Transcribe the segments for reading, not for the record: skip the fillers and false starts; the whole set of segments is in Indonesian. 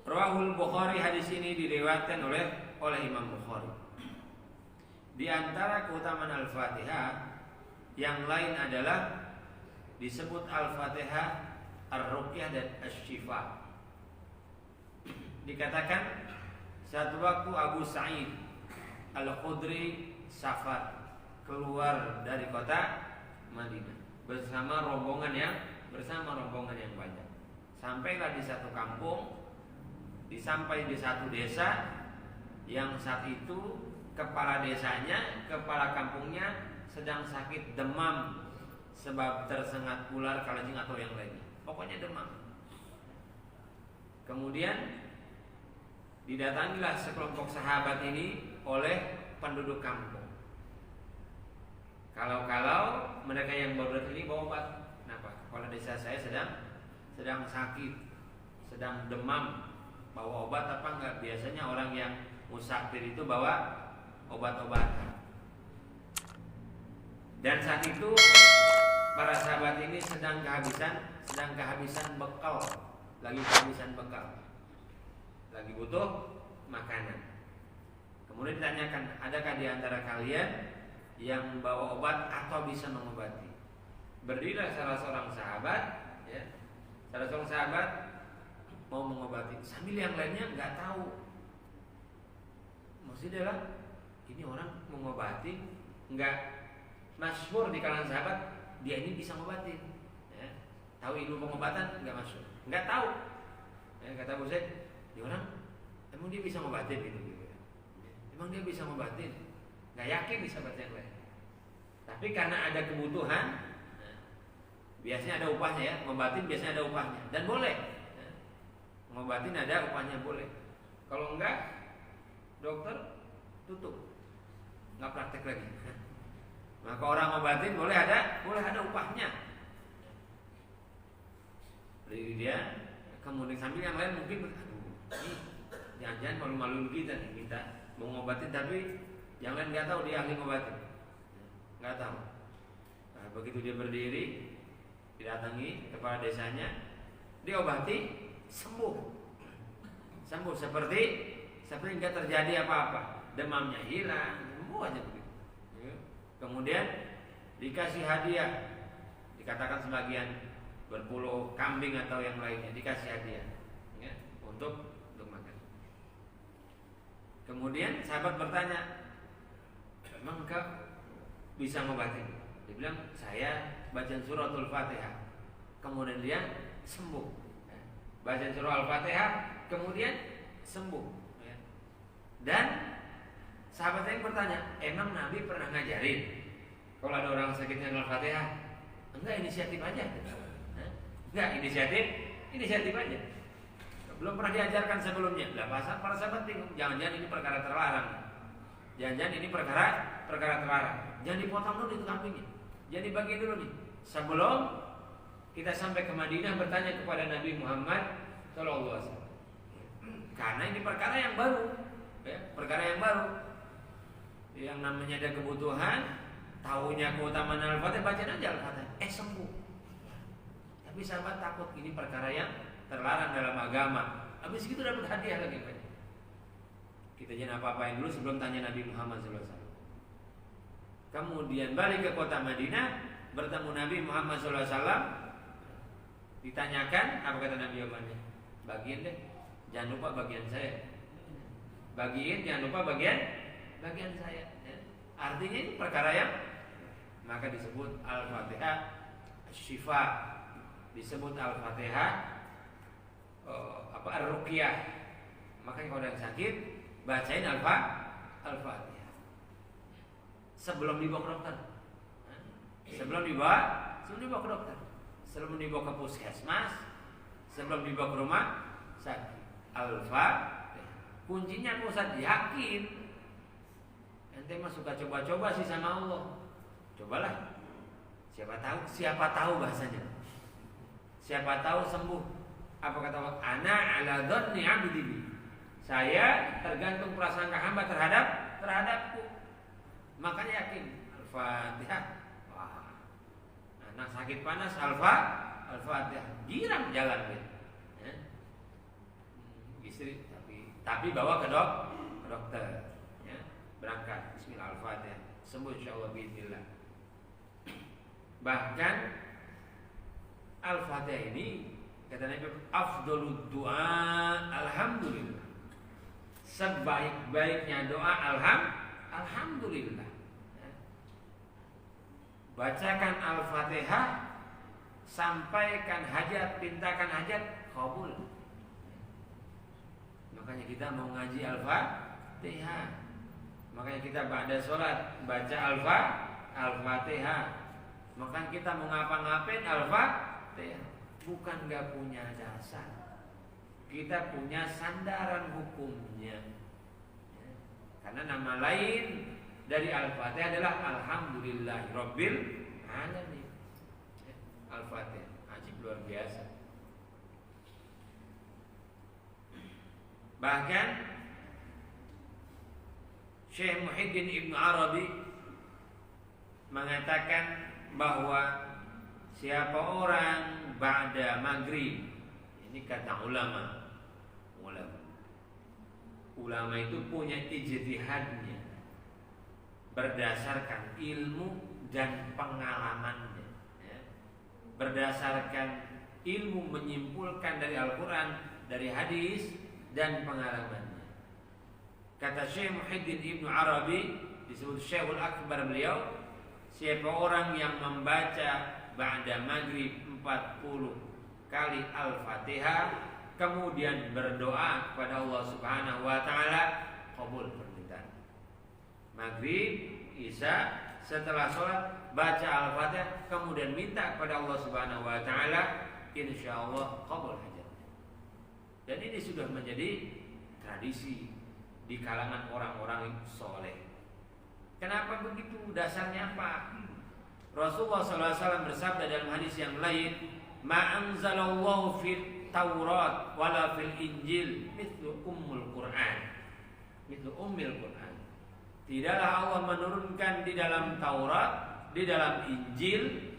Rawahul Bukhari, hadis ini diriwayatkan oleh Imam Bukhari. Di antara keutamaan Al-Fatihah yang lain adalah disebut Al-Fatihah Ar-Ruqyah dan Asy-Syifa. Dikatakan satu waktu Abu Sa'id Al-Khudri safar keluar dari kota Madinah bersama rombongan yang banyak. Sampailah di satu kampung, sampai di satu desa yang saat itu kepala desanya, kepala kampungnya sedang sakit demam sebab tersengat ular, kalajeng atau yang lainnya. Pokoknya demam. Kemudian didatangilah sekelompok sahabat ini oleh penduduk kampung. Kalau mereka yang baru datang ini bawa obat. Kenapa? Kepala desa saya sedang sakit, sedang demam. Bawa obat apa enggak? Biasanya orang yang musafir itu bawa obat-obatan. Dan saat itu para sahabat ini sedang kehabisan bekal, lagi butuh makanan. Kemudian ditanyakan, adakah di antara kalian yang membawa obat atau bisa mengobati? Berdirilah salah seorang sahabat mau mengobati, sambil yang lainnya nggak tahu. Maksudnya adalah ini orang mengobati, nggak masyhur di kalangan sahabat, dia ini bisa ngobatin. Ya. Tahu ilmu pengobatan nggak masyhur, nggak tahu. Ya, kata Abu Zaid, ini orang emang dia bisa ngobatin gitu. Emang dia bisa ngobatin? Nggak yakin di sahabat yang lain. Tapi karena ada kebutuhan, biasanya ada upahnya ya, ngobatin biasanya ada upahnya dan boleh. Ngobatin ada upahnya boleh. Kalau enggak, dokter tutup, nggak praktek lagi. Maka orang ngobatin boleh ada upahnya. Jadi dia kemudian sambil yang lain mungkin, ini jangan-jangan malu-maluin kita nih, minta mau ngobatin tapi yang lain nggak tahu dia ahli ngobatin, nggak tahu. Nah, begitu dia berdiri, didatangi kepala desanya, diobati. Sembuh seperti nggak terjadi apa-apa, demamnya hilang, sembuh aja begitu. Kemudian dikasih hadiah, dikatakan sebagian berpuluh kambing atau yang lainnya dikasih hadiah ya, untuk makan. Kemudian sahabat bertanya, emang engkau bisa ngobatin? Dia bilang, saya baca suratul Fatihah, kemudian dia sembuh. Baca surah Al-Fatihah, kemudian sembuh. Dan sahabat yang bertanya, emang Nabi pernah ngajarin kalau ada orang sakitnya Al-Fatihah? Enggak, inisiatif aja. Enggak, inisiatif aja. Belum pernah diajarkan sebelumnya. Lah para sahabat bingung, jangan-jangan ini perkara terlarang. Jangan-jangan ini perkara terlarang. Jangan dipotong dulu itu kambingnya. Jangan dibagi dulu nih. Sebelum kita sampai ke Madinah bertanya kepada Nabi Muhammad SAW. Karena ini perkara yang baru, ya, Yang namanya ada kebutuhan, tahunya keutamaan Al-Fatihah, bacain aja Al-Fatihah, sembuh. Tapi sahabat takut, ini perkara yang terlarang dalam agama. Habis itu dapat hadiah lagi banyak. Kita jangan apa-apain dulu sebelum tanya Nabi Muhammad SAW. Kemudian balik ke kota Madinah, bertemu Nabi Muhammad SAW. Ditanyakan, apa kata Nabi jawabannya? Bagian deh, jangan lupa bagian saya. Bagian, jangan lupa bagian saya. Ya. Artinya ini perkara yang maka disebut Al-Fatihah Syifa, disebut Al-Fatihah Ar-Ruqyah. Makanya kalau yang sakit bacain Al-Fatihah sebelum dibawa ke dokter. Sebelum dibawa ke dokter. Sebelum dibawa ke puskesmas, sebelum dibawa ke rumah sakit. Al-Fatihah. Kuncinya Ustaz, yakin. Ente mah suka coba-coba sih sama Allah. Cobalah. Siapa tahu bahasanya. Siapa tahu sembuh. Apa kata Allah? Ana ala dhanni 'abdi bi. Saya tergantung prasangka hamba terhadapku. Makanya yakin. Al-Fatihah. Anak sakit panas, Al-Fatihah, girang jalan gitu. istri, tapi bawa ke dokter, ya. Berangkat Bismillah Al-Fatihah, sembuh insyaallah biidznillah. Bahkan Al-Fatihah ini kata Nabi afdhalud du'a alhamdulillah. Sebaik-baiknya doa alhamdulillah. Bacakan Al-Fatihah, sampaikan hajat, pintakan hajat, kabul. Makanya kita mau ngaji Al-Fatihah. Makanya kita ba'da sholat baca Al-Fatihah. Makanya kita mau ngapa-ngapain Al-Fatihah. Bukan gak punya dasar, kita punya sandaran hukumnya. Karena nama lain dari Al-Fatihah adalah Alhamdulillahirabbil alamin. Al-Fatihah ajib luar biasa. Bahkan Syekh Muhyiddin Ibn Arabi mengatakan bahwa siapa orang ba'da maghrib, ini kata ulama itu punya ijtihadnya berdasarkan ilmu dan pengalamannya, ya. Berdasarkan ilmu menyimpulkan dari Al-Quran, dari hadis dan pengalamannya. Kata Syekh Muhyiddin Ibn Arabi, disebut Syekhul Akbar beliau, siapa orang yang membaca ba'da maghrib 40 kali Al-Fatihah kemudian berdoa kepada Allah Subhanahu wa taala, qabul permintaan. Maghrib, isya, setelah sholat baca Al-Fatihah kemudian minta kepada Allah Subhanahu wa taala, insyaallah qabul hajatnya. Dan ini sudah menjadi tradisi di kalangan orang-orang soleh. Kenapa begitu? Dasarnya apa? Rasulullah SAW bersabda dalam hadis yang lain, ma anzalallahu fit Taurat wala fil Injil mithlu ummul Quran, mithlu ummil Quran. Tidaklah Allah menurunkan di dalam Taurat, di dalam Injil,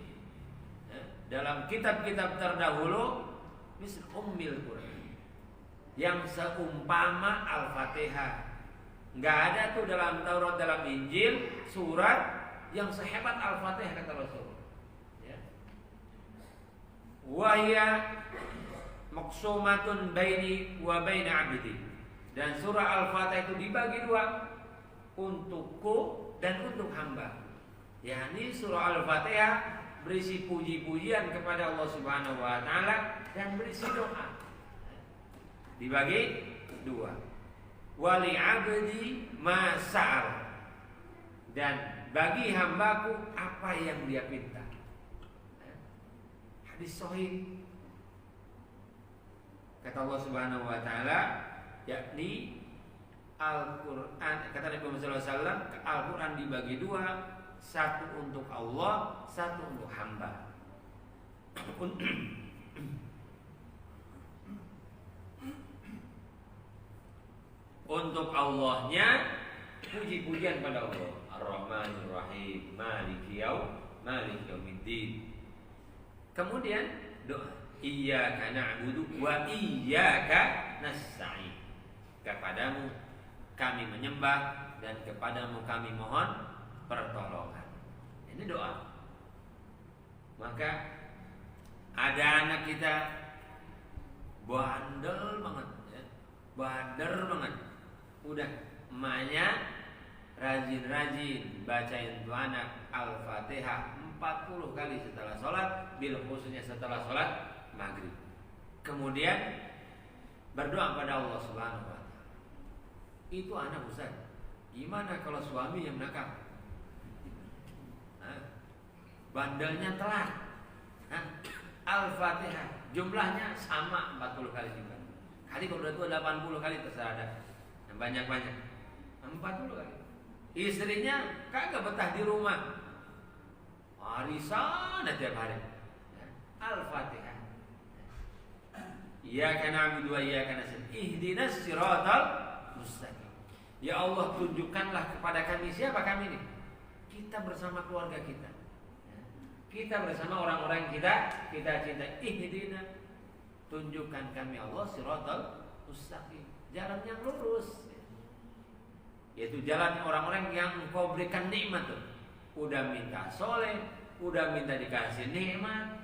dalam kitab-kitab terdahulu, mithlu ummil Quran, yang seumpama Al-Fatihah. Nggak ada tuh dalam Taurat, dalam Injil surat yang sehebat Al-Fatihah, kata Rasul. Ya. Wahya maqsumatun baini wa baina 'abdi. Dan surah Al-Fatihah itu dibagi dua, untukku dan untuk hamba. yakni surah Al-Fatihah berisi puji-pujian kepada Allah Subhanahu wa taala dan berisi doa. Dibagi dua. Wali 'abdi ma sa'al. Dan bagi hambaku apa yang dia minta. Hadis sahih. Kata Allah Subhanahu wa taala, yakni Al-Quran, kata Nabi Muhammad SAW, Al-Quran dibagi dua, satu untuk Allah, satu untuk hamba. Untuk Allahnya puji-pujian pada Allah, Ar-Rahmanir Rahim, Maliki Yaumiddin. Kemudian doa, Iyyaka na'budu wa iyyaka nasta'in. Kepadamu kami menyembah dan kepadamu kami mohon pertolongan. Ini doa. Maka ada anak kita bandel banget, ya. Bader banget. Udah emaknya rajin-rajin bacain tuh anak Al-Fatihah 40 kali setelah sholat, bil khususnya setelah sholat maghrib. Kemudian berdoa pada Allah Subhanahu wa taala. Itu anak Ustaz. Gimana kalau suami yang nakal? Bandelnya telat. Al-Fatihah jumlahnya sama 40 kali juga. Kali kalau udah tua 80 kali terserah ada. Yang banyak-banyak 40 kali. Istrinya kagak betah di rumah. Arisan tiap hari. Al-Fatihah. Iyyaka na'budu wa iyyaka nasta'in. Ihdinas siratal mustaqim. Ya Allah, tunjukkanlah kepada kami, siapa kami ini? Kita bersama keluarga kita. Kita bersama orang-orang kita cinta. Ihdina, tunjukkan kami Allah siratal mustaqim, jalan yang lurus. Yaitu jalan orang-orang yang Engkau berikan nikmat tuh. Udah minta soleh, udah minta dikasih nikmat.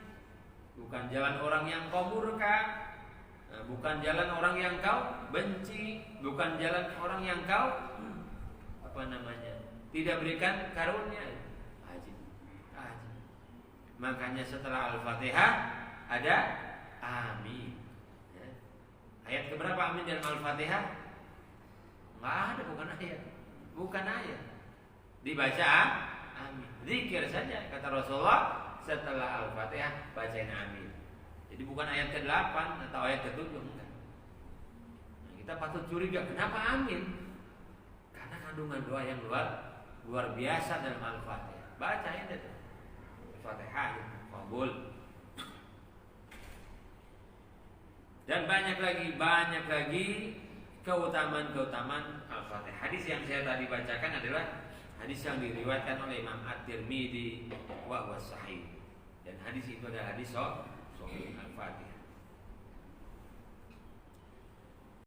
Bukan jalan orang yang Kau murka, bukan jalan orang yang Kau benci, bukan jalan orang yang Kau tidak berikan karunia. Ajib. Makanya setelah Al-Fatihah ada amin. Ya. Ayat keberapa amin dalam Al-Fatihah? Nggak ada, bukan ayat. Dibaca amin. Zikir saja kata Rasulullah, setelah Al-Fatihah bacain amin. Jadi bukan ayat ke-8 atau ayat ke-7, enggak. Nah, kita patut curiga, kenapa amin? Karena kandungan doa yang luar biasa dalam Al-Fatihah. Baca itu Al-Fatihah kabul. Dan banyak lagi keutamaan Al-Fatihah. Hadis yang saya tadi bacakan adalah hadis yang diriwayatkan oleh Imam At-Tirmidzi wa huwa sahih. Dan hadis itu adalah hadis sahih Al-Fatihah.